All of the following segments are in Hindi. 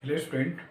Hello student.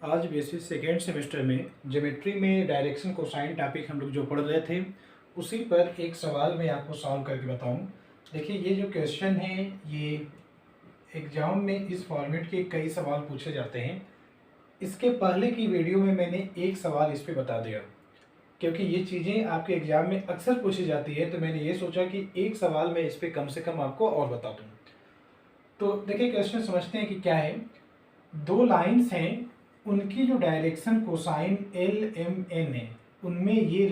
आज बेसिक सेकेंड सेमेस्टर में ज्योमेट्री में डायरेक्शन कोसाइन टॉपिक हम लोग जो पढ़ रहे थे उसी पर एक सवाल मैं आपको सॉल्व करके बताऊं। देखिए ये जो क्वेश्चन है ये एग्जाम में इस फॉर्मेट के कई सवाल पूछे जाते हैं। इसके पहले की वीडियो में मैंने एक सवाल इस पर बता दिया, क्योंकि ये चीज़ें आपके एग्जाम में अक्सर पूछी जाती है, तो मैंने ये सोचा कि एक सवाल मैं इस पर कम से कम आपको और बता दूँ। तो देखिए क्वेश्चन समझते हैं कि क्या है। दो लाइंस हैं, उनकी जो direction cosine l m n है उनमें ये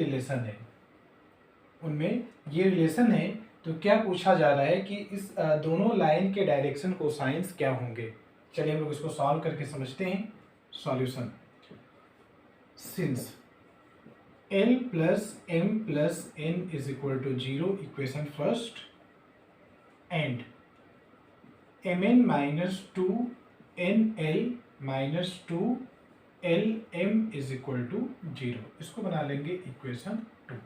रिलेशन है। तो क्या पूछा जा रहा है कि इस दोनों लाइन के डायरेक्शन कोसाइंस क्या होंगे। चलिए हम लोग इसको सॉल्व करके समझते हैं। Solution. Since l plus m plus n is equal to 0 equation first and m n minus two n l minus two l m is equal to 0, इसको बना लेंगे इक्वेशन 2।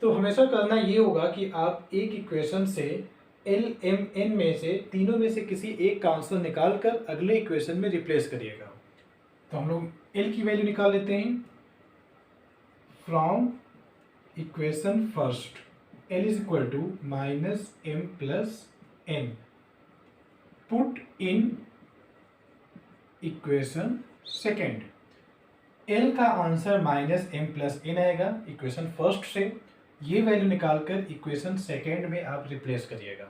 तो हमेशा करना ये होगा कि आप एक इक्वेशन से एल एम एन में से तीनों में से किसी एक का आंसर निकाल कर अगले इक्वेशन में रिप्लेस करिएगा। तो हम लोग एल की वैल्यू निकाल लेते हैं from equation first. L is equal to minus M plus N, put in equation second. L का answer minus M plus N आएगा इक्वेशन फर्स्ट से, ये वैल्यू निकालकर इक्वेशन सेकेंड में आप रिप्लेस करिएगा।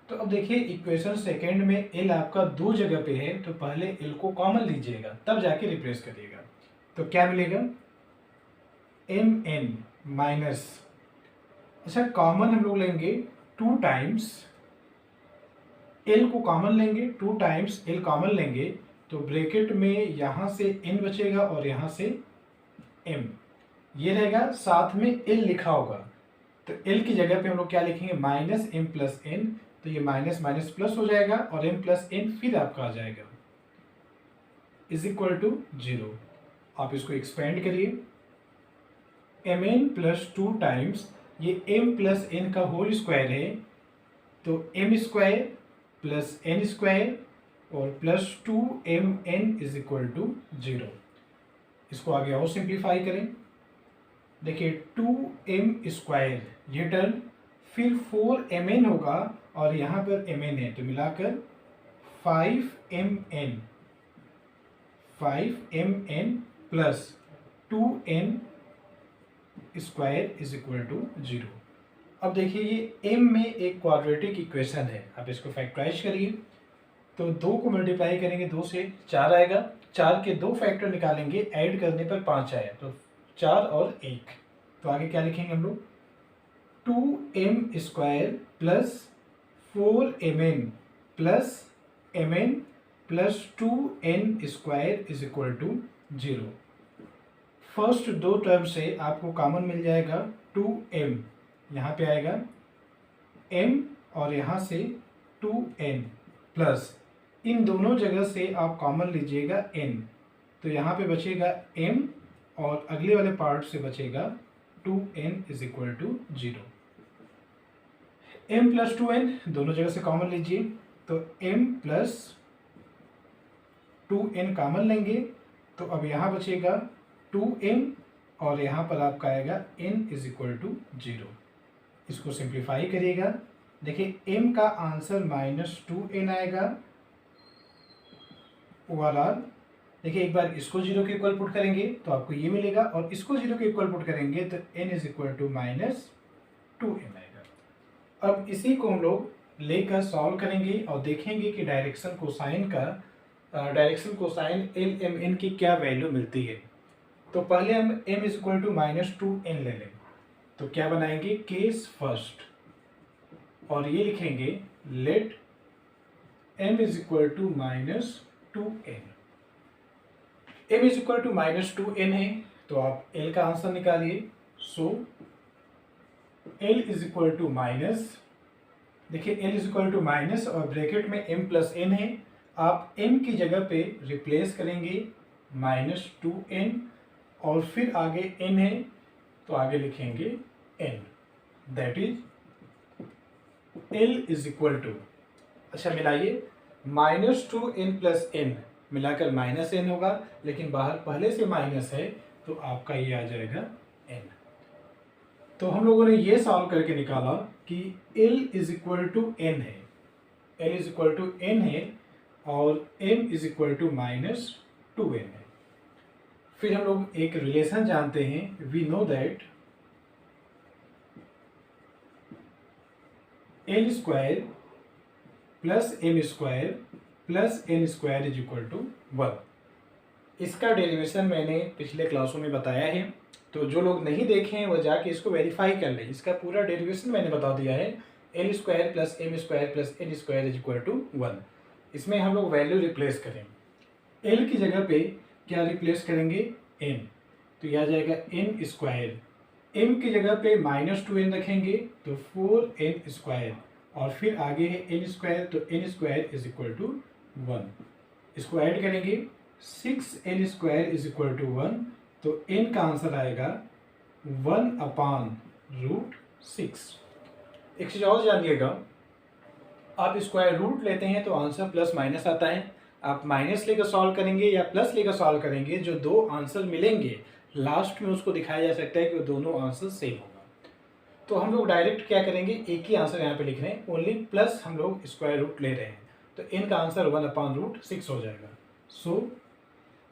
तो अब देखिए इक्वेशन सेकेंड में एल आपका दो जगह पे है, तो पहले एल को कॉमन लीजिएगा तब जाके रिप्लेस करिएगा। तो क्या मिलेगा, एम एन माइनस, अच्छा कॉमन हम लोग लेंगे 2 टाइम्स एल को कॉमन लेंगे, 2 टाइम्स एल कॉमन लेंगे तो ब्रैकेट में यहाँ से n बचेगा और यहाँ से m, ये रहेगा, साथ में l लिखा होगा। तो l की जगह पे हम लोग क्या लिखेंगे, माइनस एम प्लस एन, तो ये माइनस माइनस प्लस हो जाएगा और m प्लस एन फिर आपका आ जाएगा इज इक्वल टू 0। आप इसको एक्सपेंड करिए, एम एन प्लस 2 टाइम्स ये m प्लस एन का होल स्क्वायर है, तो m square plus N square और plus 2mn is equal to 0। इसको आगे और सिंप्लीफाई करें, देखिए 2m स्क्वायर ये टर्म, फिर 4mn होगा और यहाँ पर mn है, तो मिलाकर 5mn plus 2n square is equal to 0। अब देखिए ये m में एक क्वाड्रेटिक इक्वेशन है, आप इसको फैक्टराइज करिए। तो 2 को मल्टीप्लाई करेंगे 2 से 4 आएगा, 4 के 2 फैक्टर निकालेंगे, ऐड करने पर 5 आया, तो 4 और 1। तो आगे क्या लिखेंगे हम लोग, 2m square plus 4mn plus mn plus 2n square is equal to 0। First 2 term से आपको कॉमन मिल जाएगा 2m, यहाँ पे आएगा m और यहाँ से 2n प्लस इन दोनों जगह से आप कॉमन लीजिएगा n, तो यहाँ पे बचेगा m और अगले वाले पार्ट से बचेगा 2n is equal to 0। m plus 2n दोनों जगह से कॉमन लीजिए, तो m प्लस 2n कॉमन लेंगे, तो अब यहाँ बचेगा 2m और यहाँ पर आपका आएगा n इज इक्वल टू 0। इसको सिंप्लीफाई करिएगा, देखिए m का आंसर माइनस 2n आएगा ओवरऑल। देखिए एक बार इसको 0 के इक्वल पुट करेंगे तो आपको ये मिलेगा, और इसको 0 के इक्वल पुट करेंगे तो n is equal to minus 2m आएगा। अब इसी को हम लोग लेकर सॉल्व करेंगे और देखेंगे कि direction cosine l m n की क्या वैल्यू मिलती है। तो पहले हम m is equal to minus 2n ले लें, तो क्या बनाएंगे, केस फर्स्ट, और ये लिखेंगे let m is equal to minus 2n। m is equal to minus 2n है, तो आप l का आंसर निकालिए। So l is equal to minus, देखिए l is equal to minus और ब्रैकेट में m प्लस n है, आप m की जगह पे रिप्लेस करेंगे माइनस 2n और फिर आगे n है तो आगे लिखेंगे n, that is l is equal to, अच्छा मिलाइए, माइनस 2n प्लस n मिलाकर माइनस एन होगा, लेकिन बाहर पहले से माइनस है तो आपका ये आ जाएगा एन। तो हम लोगों ने ये सॉल्व करके निकाला कि L is equal to n है, L is equal to n है और M is equal to minus 2n है। फिर हम लोग एक रिलेशन जानते हैं, we know that L square plus m square plus N square is equal to 1। इसका डेरिवेशन मैंने पिछले क्लासों में बताया है, तो जो लोग नहीं देखे हैं वो जाके इसको वेरीफाई कर लें। इसका पूरा डेरिवेशन मैंने बता दिया है, l square plus m square plus N square is equal to 1। इसमें हम लोग वैल्यू रिप्लेस करें, एल की जगह पे क्या रिप्लेस करेंगे, एन, तो यह आ जाएगा एन स्क्वायर, एम की जगह पे माइनस 2n रखेंगे तो 4n स्क्वायर, और फिर आगे है एन स्क्वायर, तो n square is equal to 1। इसको ऐड करेंगे 6n square is equal to 1, तो n का आंसर आएगा 1/√6। एक चीज़ और जानिएगा, आप स्क्वायर रूट लेते हैं तो आंसर प्लस माइनस आता है, आप माइनस लेकर सॉल्व करेंगे या प्लस लेकर सॉल्व करेंगे, जो दो आंसर मिलेंगे लास्ट में उसको दिखाया जा सकता है कि वो दोनों आंसर सेम होगा। तो हम लोग डायरेक्ट क्या करेंगे, एक ही आंसर यहाँ पे लिख रहे हैं, ओनली प्लस हम लोग स्क्वायर रूट ले रहे हैं, तो n का आंसर 1/√6 हो जाएगा।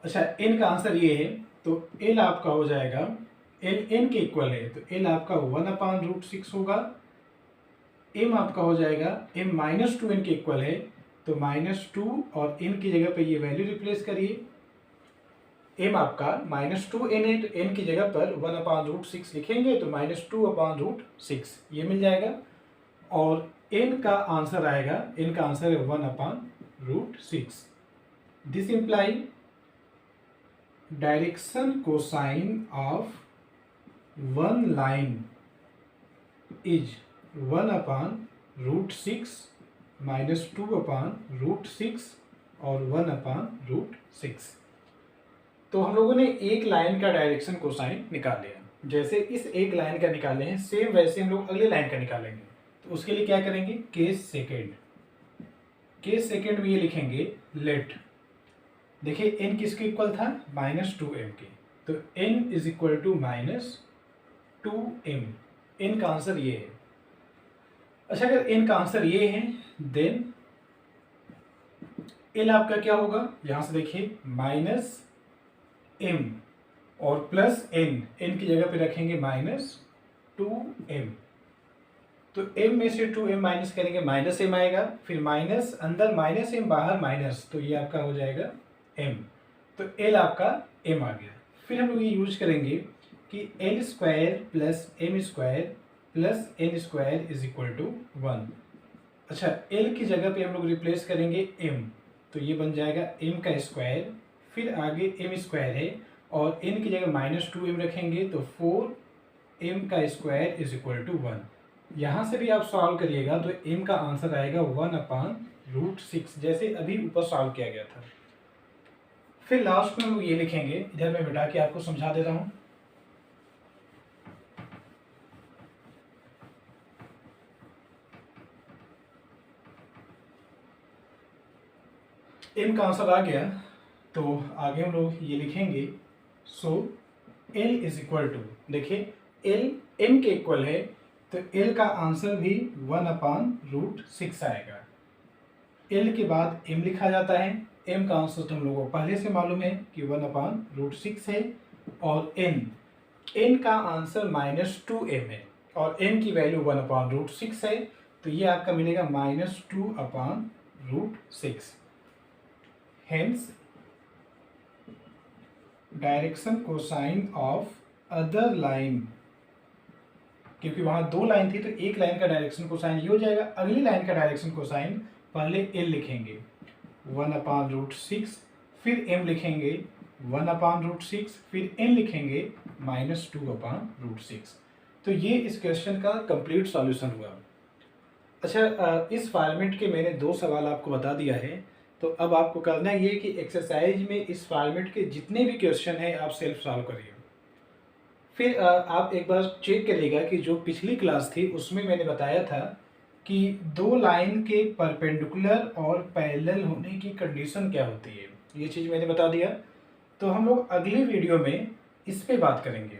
अच्छा, n का आंसर ये है, तो l आपका हो जाएगा, l n के इक्वल है, तो l आपका 1/√6 होगा। m आपका हो जाएगा, m माइनस 2n के इक्वल है, तो -2 और n की जगह पे ये वैल्यू रिप्लेस करिए, m आपका -2n है, तो n की जगह पर 1/√6 लिखेंगे तो -2/√6 ये मिल जाएगा, और n का आंसर आएगा, n का आंसर है 1/√6। This imply direction cosine of one line is 1/√6 -2/√6 और 1/√6। तो हम लोगों ने एक लाइन का डायरेक्शन कोसाइन निकाल लिया, जैसे इस एक लाइन का निकाले हैं सेम वैसे हम लोग अगले लाइन का निकालेंगे। तो उसके लिए क्या करेंगे, केस सेकेंड में ये लिखेंगे लेट, देखिए n किसके इक्वल था, -2m के, तो n is equal to -2m, n का आंसर ये है। अच्छा, अगर n का आंसर ये है देन l आपका क्या होगा, यहां से देखिए -m और प्लस n की जगह पे रखेंगे -2m, तो m में से 2m माइनस करेंगे -m आएगा, फिर माइनस अंदर -m बाहर माइनस, तो ये आपका हो जाएगा m, तो l आपका m आ गया। फिर हम लोग ये यूज करेंगे कि l square plus m square plus n square is equal to 1। अच्छा, l की जगह पे हम लोग रिप्लेस करेंगे m, तो ये बन जाएगा m का स्क्वायर, फिर आगे m स्क्वायर है और n की जगह -2m रखेंगे तो 4m का स्क्वायर इज इक्वल टू 1। यहाँ से भी आप सॉल्व करिएगा तो m का आंसर आएगा 1/√6, जैसे अभी ऊपर सॉल्व किया गया था। फिर लास्ट में हम लोग ये लिखेंगे, इधर मैं मिटा के आपको समझा दे रहा हूँ। m का आंसर आ गया, तो आगे हम लोग ये लिखेंगे, सो l इज इक्वल टू, देखिए l m के इक्वल है, तो l का आंसर भी 1/√6 आएगा। l के बाद m लिखा जाता है, m का आंसर तो हम लोगों को पहले से मालूम है कि 1/√6 है, और n का आंसर -2m है और n की वैल्यू 1/√6 है, तो ये आपका मिलेगा -2/√6। Hence direction cosine of other line, क्योंकि वहां दो लाइन थी तो एक लाइन का डायरेक्शन कोसाइन ये हो जाएगा, अगली लाइन का डायरेक्शन कोसाइन पहले l लिखेंगे 1/√6, फिर m लिखेंगे 1/√6, फिर n लिखेंगे -2/√6। तो ये इस क्वेश्चन का कंप्लीट सॉल्यूशन हुआ। अच्छा, इस फॉर्मेट के मैंने 2 सवाल आपको बता दिया है, तो अब आपको करना ये कि एक्सरसाइज में इस फॉर्मेट के जितने भी क्वेश्चन हैं आप सेल्फ सॉल्व करिए। फिर आप एक बार चेक करिएगा कि जो पिछली क्लास थी उसमें मैंने बताया था कि 2 लाइन के परपेंडिकुलर और पैरेलल होने की कंडीशन क्या होती है। ये चीज़ मैंने बता दिया। तो हम लोग अगली वीडियो में इस पे बात करेंगे,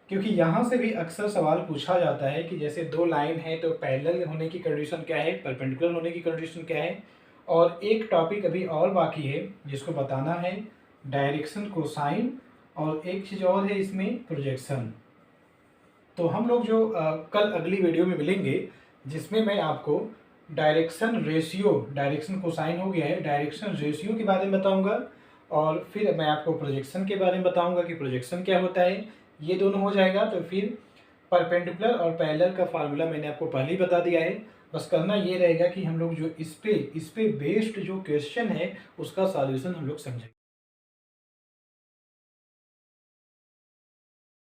क्योंकि यहाँ से भी अक्सर सवाल पूछा जाता है कि जैसे दो लाइन है तो पैरेलल होने की कंडीशन क्या है, परपेंडिकुलर होने की कंडीशन क्या है। और एक टॉपिक अभी और बाकी है जिसको बताना है, डायरेक्शन कोसाइन, और एक चीज़ और है इसमें, प्रोजेक्शन। तो हम लोग जो कल अगली वीडियो में मिलेंगे, जिसमें मैं आपको डायरेक्शन रेशियो, डायरेक्शन कोसाइन हो गया है, डायरेक्शन रेशियो के बारे में बताऊंगा, और फिर मैं आपको प्रोजेक्शन के बारे में बताऊंगा कि प्रोजेक्शन क्या होता है। ये दोनों हो जाएगा तो फिर परपेंडिकुलर और पैरेलल का फार्मूला मैंने आपको पहले ही बता दिया है। बस करना ये रहेगा कि हम लोग जो इस पे बेस्ड जो क्वेश्चन है उसका सॉल्यूशन हम लोग समझेंगे।